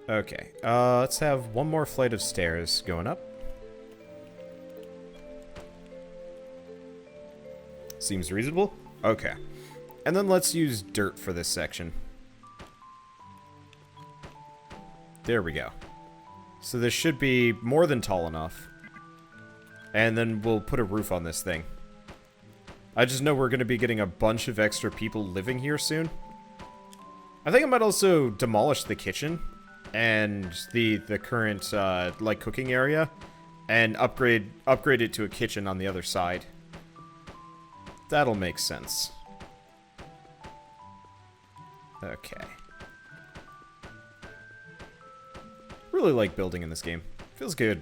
Okay, let's have one more flight of stairs going up. Seems reasonable. Okay. And then let's use dirt for this section. There we go. So this should be more than tall enough. And then we'll put a roof on this thing. I just know we're going to be getting a bunch of extra people living here soon. I think I might also demolish the kitchen and the current like cooking area and upgrade it to a kitchen on the other side. That'll make sense. Okay. Really like building in this game. Feels good.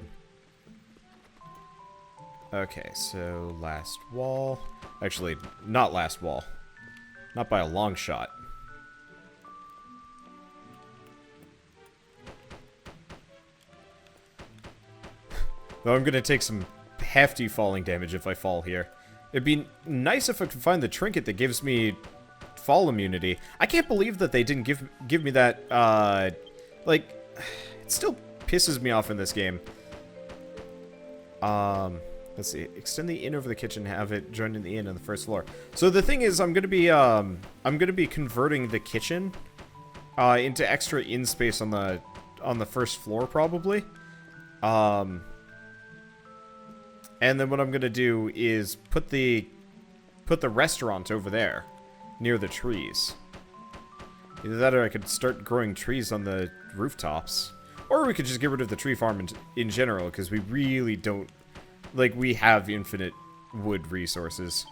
Okay, so last wall. Actually, not last wall. Not by a long shot. Though I'm gonna take some hefty falling damage if I fall here. It'd be nice if I could find the trinket that gives me fall immunity. I can't believe that they didn't give me that, like, it still pisses me off in this game. Let's see. Extend the inn over the kitchen, have it joined in the inn on the first floor. So the thing is, I'm gonna be converting the kitchen into extra inn space on the first floor probably. And then what I'm gonna do is put the restaurant over there, near the trees. Either that or I could start growing trees on the rooftops. Or we could just get rid of the tree farm in general, because we really don't... Like, we have infinite wood resources.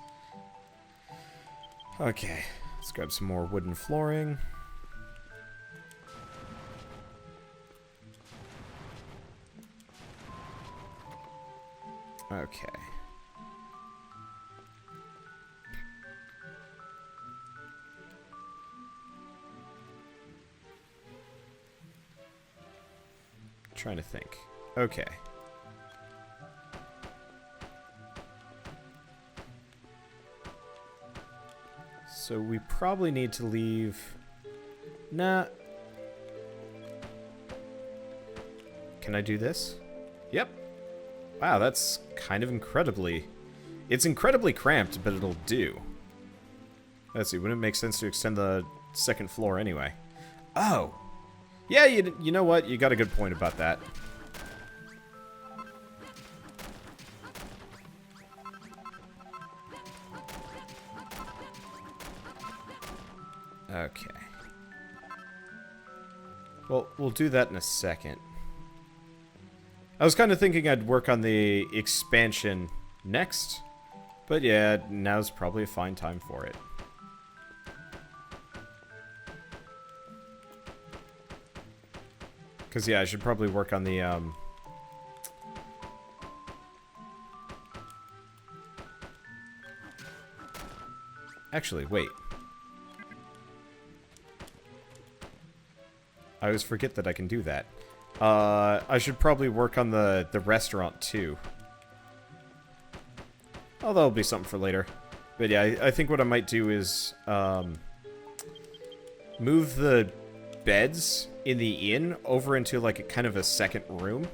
Okay, let's grab some more wooden flooring. Okay. Trying to think. Okay. So we probably need to leave... Nah. Can I do this? Yep. Wow, that's kind of incredibly... It's incredibly cramped, but it'll do. Let's see, wouldn't it make sense to extend the second floor anyway? Oh! Yeah, you know what? You got a good point about that. Okay. Well, we'll do that in a second. I was kind of thinking I'd work on the expansion next, but yeah, now's probably a fine time for it. Because, yeah, I should probably work on the, Actually, wait. I always forget that I can do that. I should probably work on the restaurant, too. Oh, that'll be something for later. But yeah, I think what I might do is, move the beds in the inn over into, like, a kind of a second room.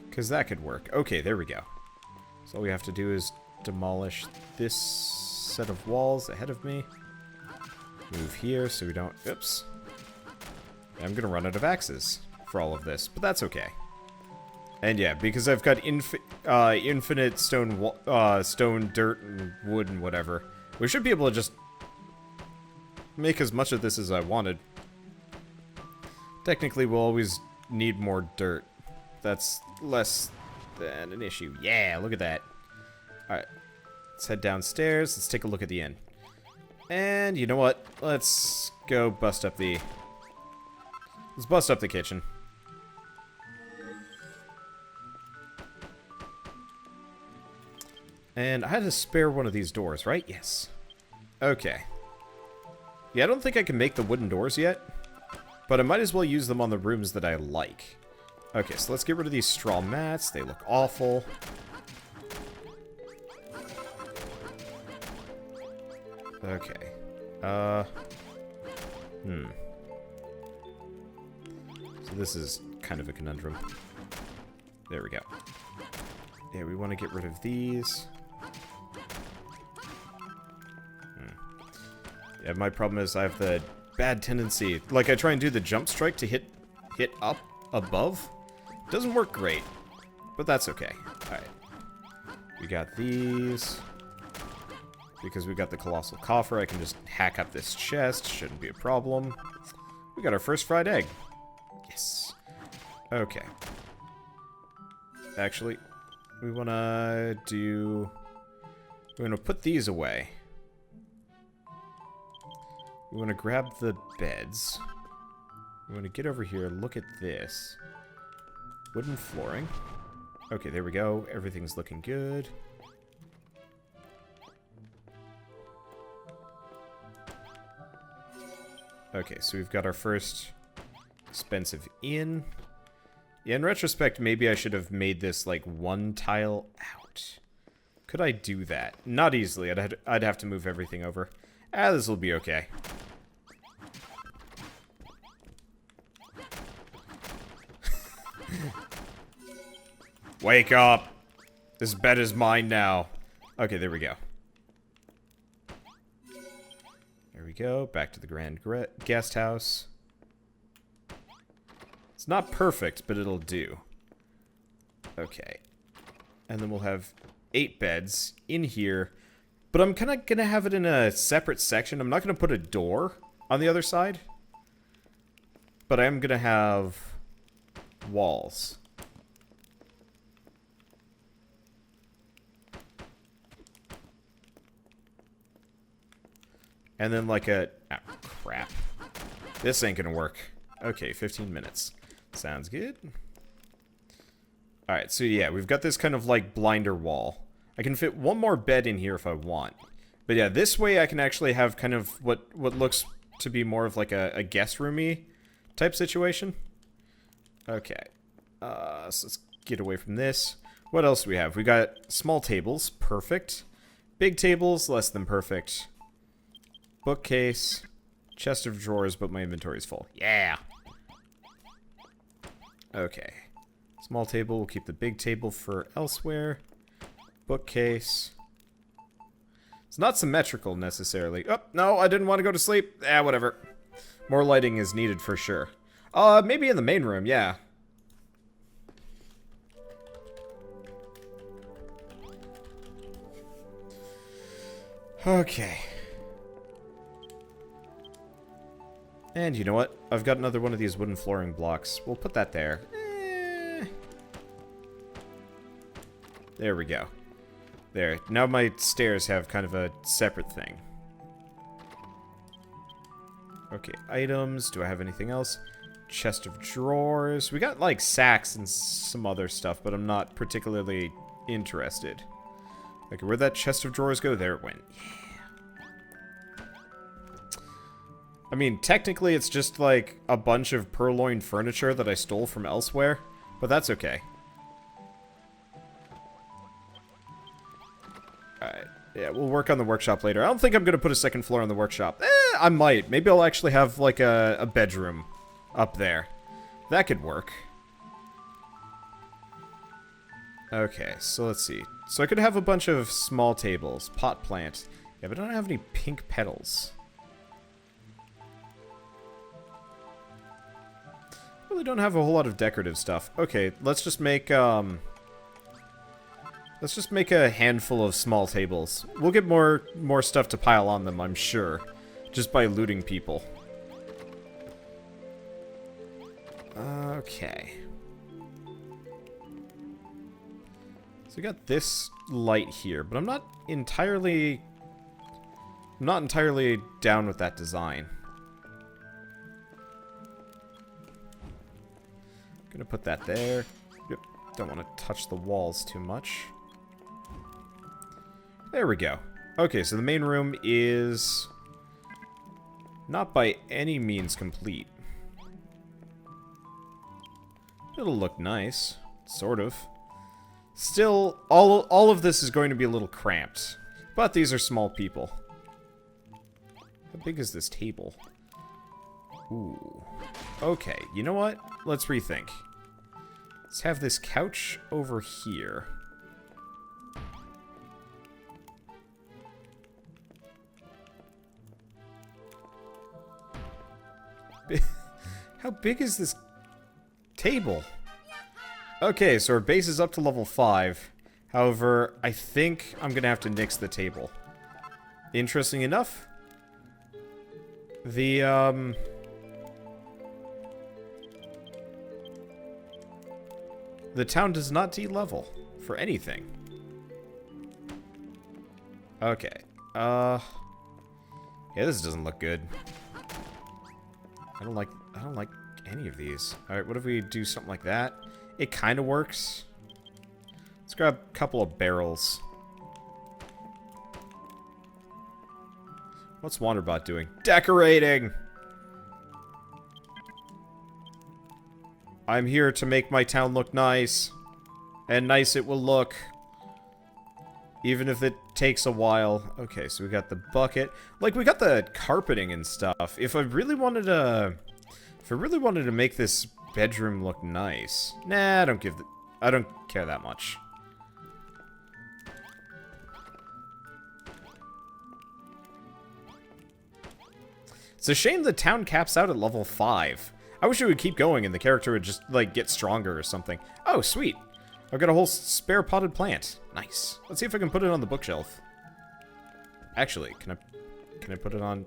Because that could work. Okay, there we go. So all we have to do is demolish this set of walls ahead of me. Move here so we don't... Oops. I'm going to run out of axes for all of this, but that's okay. And yeah, because I've got infinite stone, dirt, and wood and whatever, we should be able to just make as much of this as I wanted. Technically, we'll always need more dirt. That's less than an issue. Yeah, look at that. Alright. Let's head downstairs. Let's take a look at the inn. And you know what? Let's go bust up the... Let's bust up the kitchen. And I had to spare one of these doors, right? Yes. Okay. Yeah, I don't think I can make the wooden doors yet. But I might as well use them on the rooms that I like. Okay, so let's get rid of these straw mats. They look awful. Okay. So this is kind of a conundrum. There we go. Yeah, we want to get rid of these. Yeah, my problem is I have the bad tendency. Like, I try and do the jump strike to hit up above. Doesn't work great, but that's okay. Alright. We got these. Because we got the colossal coffer, I can just hack up this chest. Shouldn't be a problem. We got our first fried egg. Yes. Okay. Actually, we want to do... We're going to put these away. We want to grab the beds. We want to get over here, look at this. Wooden flooring. Okay, there we go. Everything's looking good. Okay, so we've got our first expensive inn. Yeah, in retrospect, maybe I should have made this, like, one tile out. Could I do that? Not easily. I'd have to move everything over. This will be okay. Wake up! This bed is mine now. Okay, there we go. There we go. Back to the grand guest house. It's not perfect, but it'll do. Okay. And then we'll have 8 beds in here. But I'm kind of going to have it in a separate section. I'm not going to put a door on the other side. But I am going to have walls. And then like a... Oh, crap. This ain't gonna work. Okay, 15 minutes. Sounds good. Alright, so yeah, we've got this kind of like blinder wall. I can fit one more bed in here if I want. But yeah, this way I can actually have kind of what looks to be more of like a guest roomy type situation. Okay. So let's get away from this. What else do we have? We got small tables. Perfect. Big tables, less than perfect. Bookcase, chest of drawers, but my inventory is full. Yeah! Okay. Small table, we'll keep the big table for elsewhere. Bookcase. It's not symmetrical, necessarily. Oh, no, I didn't want to go to sleep. Whatever. More lighting is needed for sure. Maybe in the main room, yeah. Okay. And you know what? I've got another one of these wooden flooring blocks. We'll put that there. There we go. There. Now my stairs have kind of a separate thing. Okay, items. Do I have anything else? Chest of drawers. We got, like, sacks and some other stuff, but I'm not particularly interested. Okay, where'd that chest of drawers go? There it went. Yeah. I mean, technically it's just like a bunch of purloined furniture that I stole from elsewhere, but that's okay. Alright, yeah, we'll work on the workshop later. I don't think I'm going to put a second floor on the workshop. I might. Maybe I'll actually have like a bedroom up there. That could work. Okay, so let's see. So I could have a bunch of small tables. Pot plant. Yeah, but I don't have any pink petals. Really don't have a whole lot of decorative stuff. Okay, let's just make a handful of small tables. We'll get more stuff to pile on them, I'm sure, just by looting people. Okay. So we got this light here, but I'm not entirely down with that design. Gonna put that there. Yep. Don't want to touch the walls too much. There we go. Okay, so the main room is not by any means complete. It'll look nice, sort of. Still, all of this is going to be a little cramped, but these are small people. How big is this table? Ooh. Okay, you know what? Let's rethink. Let's have this couch over here. How big is this table? Okay, so our base is up to level 5. However, I think I'm gonna have to nix the table. Interesting enough, the town does not de-level for anything. Okay. Yeah, this doesn't look good. I don't like any of these. Alright, what if we do something like that? It kind of works. Let's grab a couple of barrels. What's Wanderbot doing? Decorating! I'm here to make my town look nice. And nice it will look. Even if it takes a while. Okay, so we got the bucket. Like, we got the carpeting and stuff. If I really wanted to... If I really wanted to make this bedroom look nice... Nah, I don't care that much. It's a shame the town caps out at level 5. I wish it would keep going and the character would just, like, get stronger or something. Oh, sweet. I've got a whole spare potted plant. Nice. Let's see if I can put it on the bookshelf. Actually, can I put it on...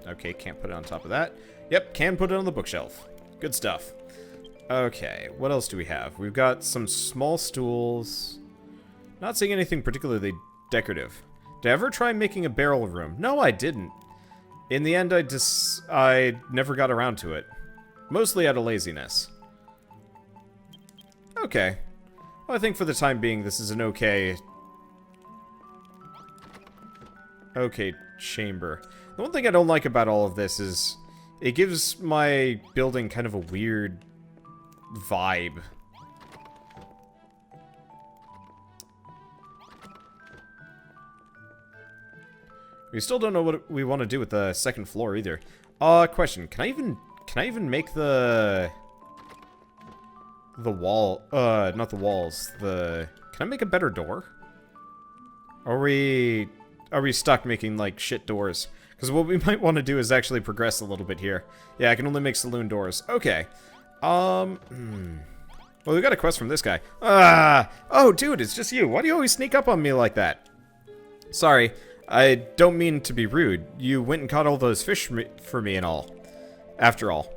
Okay, can't put it on top of that. Yep, can put it on the bookshelf. Good stuff. Okay, what else do we have? We've got some small stools. Not seeing anything particularly decorative. Did I ever try making a barrel room? No, I didn't. In the end, I never got around to it. Mostly out of laziness. Okay. Well, I think for the time being, this is an okay chamber. The one thing I don't like about all of this is it gives my building kind of a weird vibe. We still don't know what we want to do with the second floor either. Question. Can I even make the wall, not the walls, can I make a better door? Are we stuck making, like, shit doors? Because what we might want to do is actually progress a little bit here. Yeah, I can only make saloon doors. Okay. Well, we got a quest from this guy. Oh, dude, it's just you. Why do you always sneak up on me like that? Sorry. I don't mean to be rude. You went and caught all those fish for me and all. After all.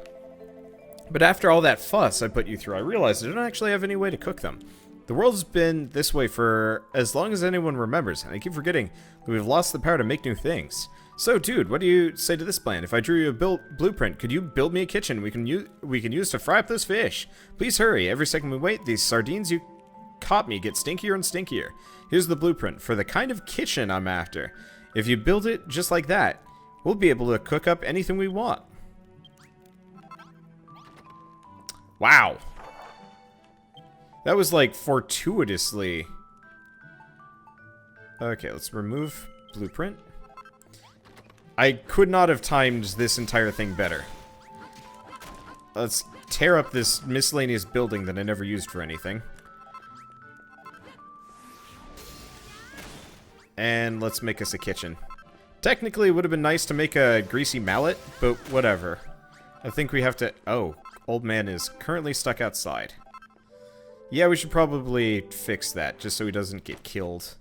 But after all that fuss I put you through, I realized I don't actually have any way to cook them. The world's been this way for as long as anyone remembers, and I keep forgetting that we've lost the power to make new things. So, dude, what do you say to this plan? If I drew you a blueprint, could you build me a kitchen we can use to fry up those fish? Please hurry. Every second we wait, these sardines you caught me get stinkier and stinkier. Here's the blueprint for the kind of kitchen I'm after. If you build it just like that, we'll be able to cook up anything we want. Wow. That was like fortuitously... Okay, let's remove blueprint. I could not have timed this entire thing better. Let's tear up this miscellaneous building that I never used for anything. And let's make us a kitchen. Technically, it would have been nice to make a greasy mallet, but whatever. I think we have to... Oh, old man is currently stuck outside. Yeah, we should probably fix that, just so he doesn't get killed.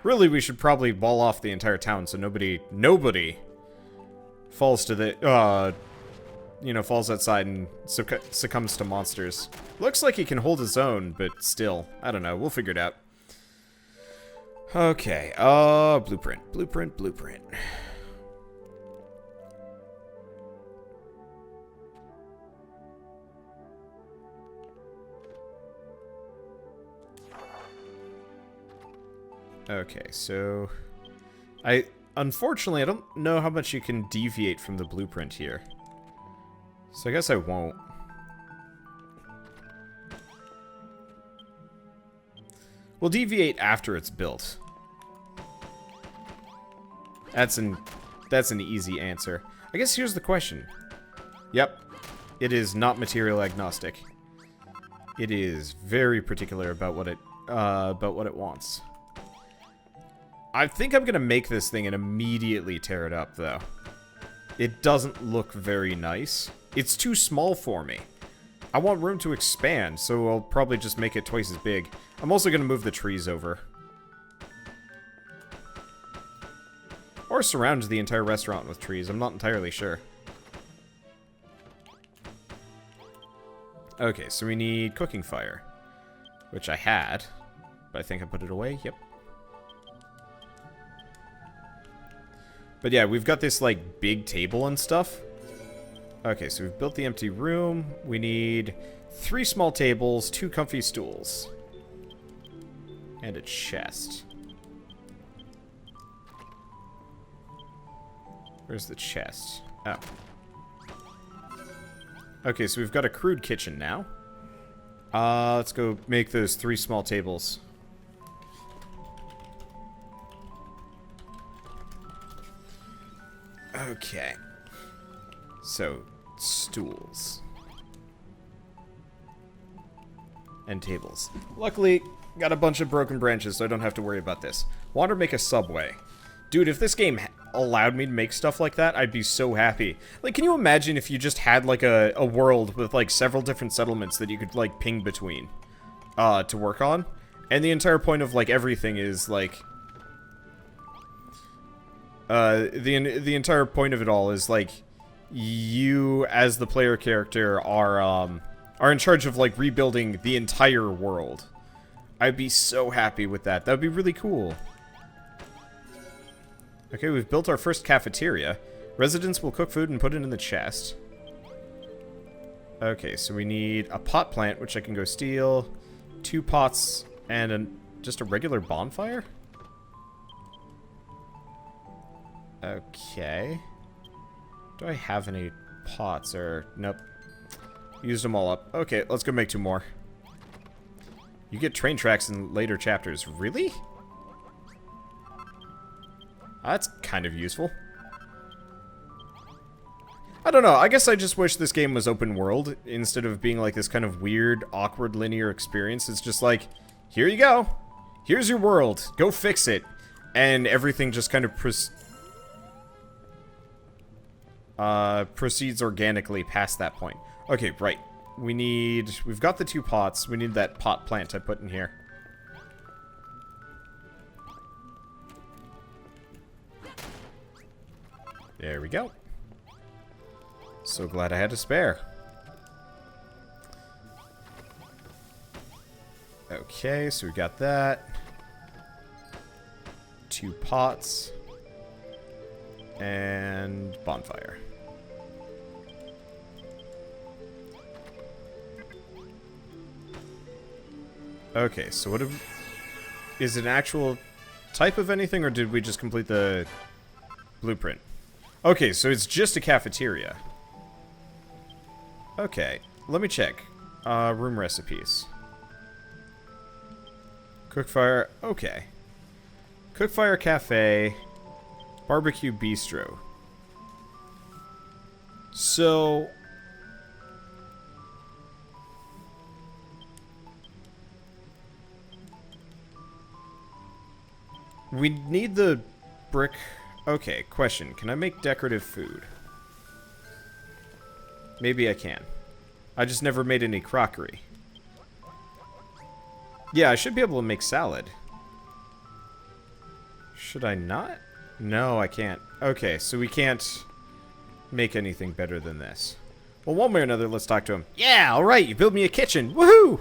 Really, we should probably wall off the entire town so nobody falls to the... you know, falls outside and succumbs to monsters. Looks like he can hold his own, but still. I don't know, we'll figure it out. Okay, blueprint. Okay, so... Unfortunately, I don't know how much you can deviate from the blueprint here. So I guess I won't. We'll deviate after it's built. That's that's an easy answer. I guess here's the question. Yep. It is not material agnostic. It is very particular about what it wants. I think I'm gonna make this thing and immediately tear it up, though. It doesn't look very nice. It's too small for me. I want room to expand, so I'll probably just make it twice as big. I'm also gonna move the trees over. Or surround the entire restaurant with trees. I'm not entirely sure. Okay, so we need cooking fire. Which I had. But I think I put it away. Yep. But yeah, we've got this, like, big table and stuff. Okay, so we've built the empty room. We need 3 small tables, 2 comfy stools. And a chest. Where's the chest? Oh. Okay, so we've got a crude kitchen now. Let's go make those 3 small tables. Okay. So, stools. And tables. Luckily, got a bunch of broken branches, so I don't have to worry about this. Want to make a subway. Dude, if this game allowed me to make stuff like that, I'd be so happy. Like, can you imagine if you just had, like, a world with, like, several different settlements that you could, like, ping between, to work on? And the entire point of, like, everything is, like... the entire point of it all is, like, you, as the player character, are in charge of, like, rebuilding the entire world. I'd be so happy with that. That would be really cool. Okay, we've built our first cafeteria. Residents will cook food and put it in the chest. Okay, so we need a pot plant, which I can go steal. 2 pots and just a regular bonfire? Okay. Do I have any pots or... Nope. Used them all up. Okay, let's go make 2 more. You get train tracks in later chapters. Really? That's kind of useful. I don't know, I guess I just wish this game was open world instead of being like this kind of weird, awkward, linear experience. It's just like, here you go. Here's your world. Go fix it. And everything just kind of proceeds organically past that point. Okay, right. We've got the 2 pots. We need that pot plant I put in here. There we go. So glad I had to spare. Okay, so we got that. 2 pots. And bonfire. Okay, so what is it an actual type of anything, or did we just complete the blueprint? Okay, so it's just a cafeteria. Okay, let me check. Room recipes. Cookfire, okay. Cookfire Cafe, Barbecue Bistro. So... we need the brick... Okay, question. Can I make decorative food? Maybe I can. I just never made any crockery. Yeah, I should be able to make salad. Should I not? No, I can't. Okay, so we can't make anything better than this. Well, one way or another, let's talk to him. Yeah, alright, you built me a kitchen. Woohoo!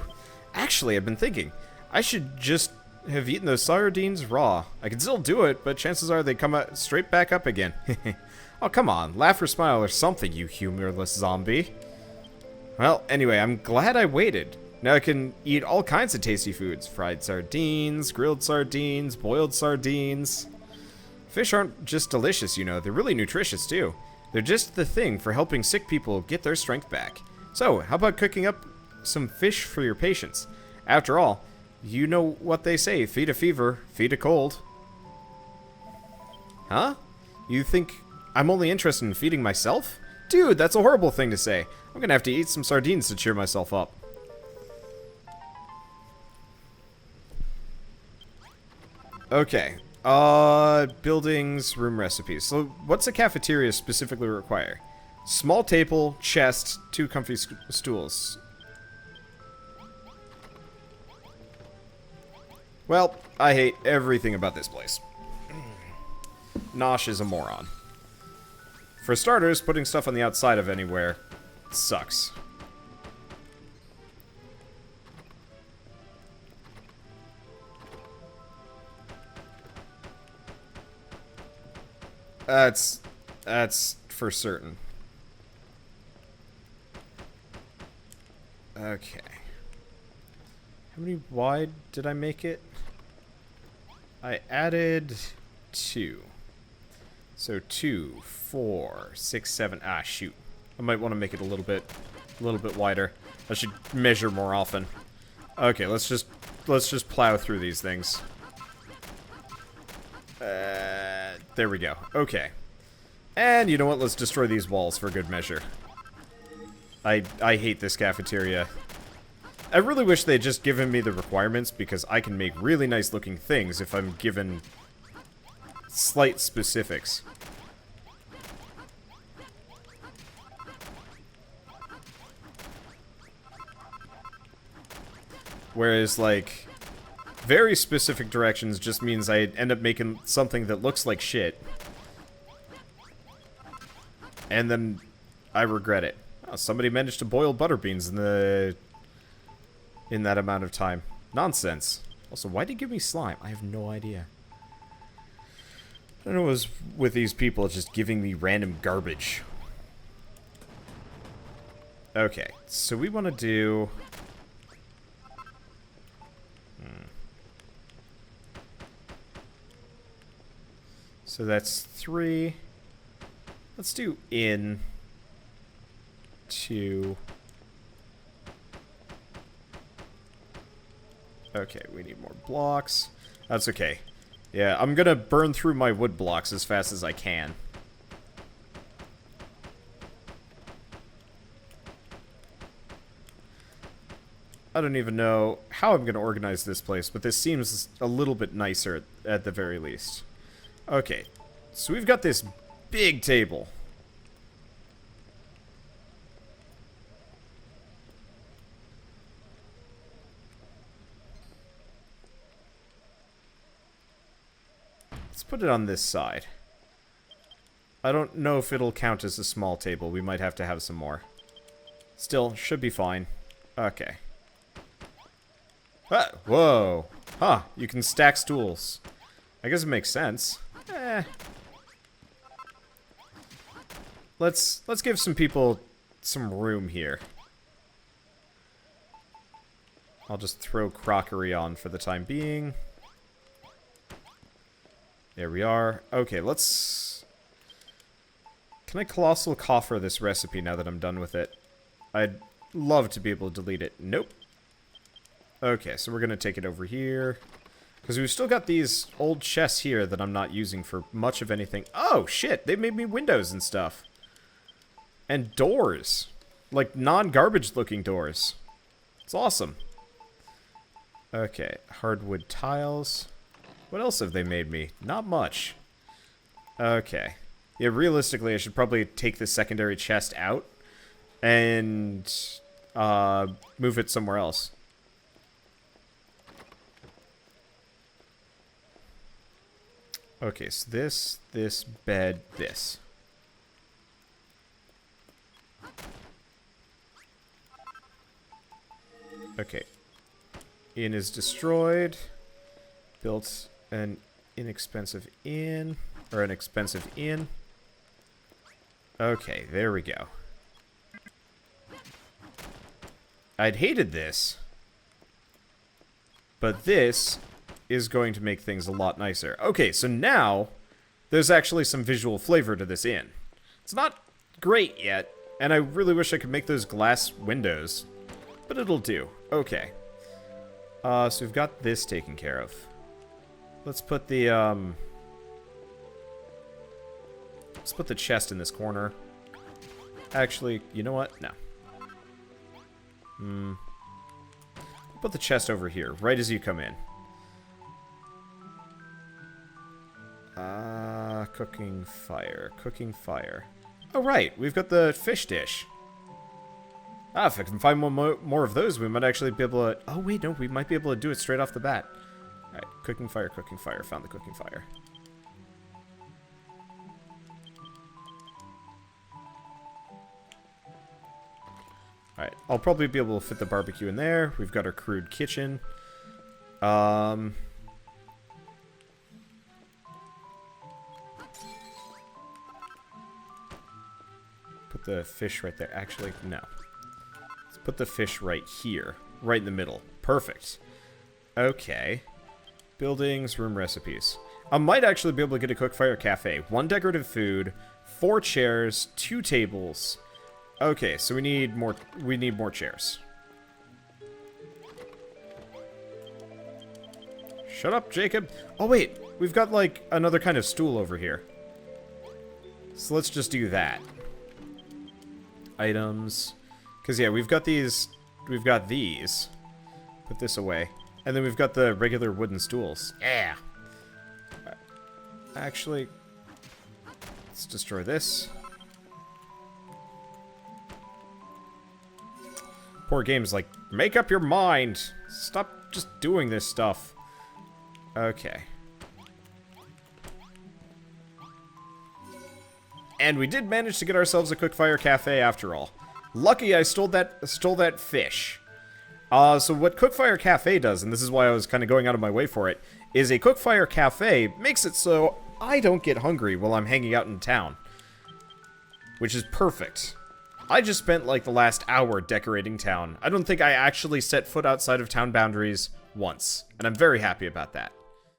Actually, I've been thinking, I should just have eaten those sardines raw. I can still do it, but chances are they come out straight back up again. Oh, come on, laugh or smile or something, you humorless zombie. Well, anyway, I'm glad I waited. Now I can eat all kinds of tasty foods. Fried sardines, grilled sardines, boiled sardines. Fish aren't just delicious, you know, they're really nutritious too. They're just the thing for helping sick people get their strength back. So, how about cooking up some fish for your patients? After all, you know what they say, feed a fever, feed a cold. Huh? You think I'm only interested in feeding myself? Dude, that's a horrible thing to say. I'm gonna have to eat some sardines to cheer myself up. Okay. Buildings, room recipes. So, what's a cafeteria specifically require? Small table, chest, 2 comfy stools. Well, I hate everything about this place. Nosh is a moron. For starters, putting stuff on the outside of anywhere sucks. That's for certain. Okay. How many wide did I make it? I added 2. So 2, 4, 6, 7. Ah, shoot. I might want to make it a little bit wider. I should measure more often. Okay, let's just plow through these things. There we go. Okay. And you know what? Let's destroy these walls for good measure. I hate this cafeteria. I really wish they'd just given me the requirements, because I can make really nice looking things if I'm given slight specifics. Whereas, like, very specific directions just means I end up making something that looks like shit. And then I regret it. Oh, somebody managed to boil butter beans in that amount of time. Nonsense. Also, why did it give me slime? I have no idea. I don't know what was with these people just giving me random garbage. Okay, so we want to do... So that's 3. Let's do in 2. Okay, we need more blocks. That's okay. Yeah, I'm gonna burn through my wood blocks as fast as I can. I don't even know how I'm gonna organize this place, but this seems a little bit nicer at the very least. Okay, so we've got this big table. Let's put it on this side. I don't know if it'll count as a small table. We might have to have some more. Still, should be fine. Okay. Ah, whoa. Huh, you can stack stools. I guess it makes sense. Let's give some people some room here. I'll just throw crockery on for the time being. There we are. Okay, let's... Can I colossal coffer this recipe now that I'm done with it? I'd love to be able to delete it. Nope. Okay, so we're gonna take it over here. Because we've still got these old chests here that I'm not using for much of anything. Oh, shit! They made me windows and stuff. And doors. Like, non-garbage looking doors. It's awesome. Okay, hardwood tiles. What else have they made me? Not much. Okay. Yeah, realistically, I should probably take the secondary chest out and move it somewhere else. Okay, so this, bed, this. Okay. Inn is destroyed. Built an inexpensive inn. Or an expensive inn. Okay, there we go. I'd hated this. But this is going to make things a lot nicer. Okay, so now there's actually some visual flavor to this inn. It's not great yet, and I really wish I could make those glass windows. But it'll do. Okay. So we've got this taken care of. Let's put the, Let's put the chest in this corner. Actually, you know what? No. Put the chest over here, right as you come in. Cooking fire. Cooking fire. Oh, right. We've got the fish dish. If I can find more of those, we might actually be able to... Oh, wait, no. We might be able to do it straight off the bat. Alright. Cooking fire, cooking fire. Found the cooking fire. Alright. I'll probably be able to fit the barbecue in there. We've got our crude kitchen. Put the fish right there. Actually, no. Let's put the fish right here. Right in the middle. Perfect. Okay. Buildings, room recipes. I might actually be able to get a Cookfire Cafe. 1 decorative food, 4 chairs, 2 tables. Okay, so we need more chairs. Shut up, Jacob. Oh, wait. We've got, like, another kind of stool over here. So let's just do that. Items. Because, yeah, we've got these. We've got these. Put this away. And then we've got the regular wooden stools. Yeah. Actually, let's destroy this. Poor game's like, make up your mind. Stop just doing this stuff. Okay. And we did manage to get ourselves a Cookfire Cafe after all. Lucky I stole that fish. So what Cookfire Cafe does, and this is why I was kind of going out of my way for it, is a Cookfire Cafe makes it so I don't get hungry while I'm hanging out in town. Which is perfect. I just spent like the last hour decorating town. I don't think I actually set foot outside of town boundaries once, and I'm very happy about that.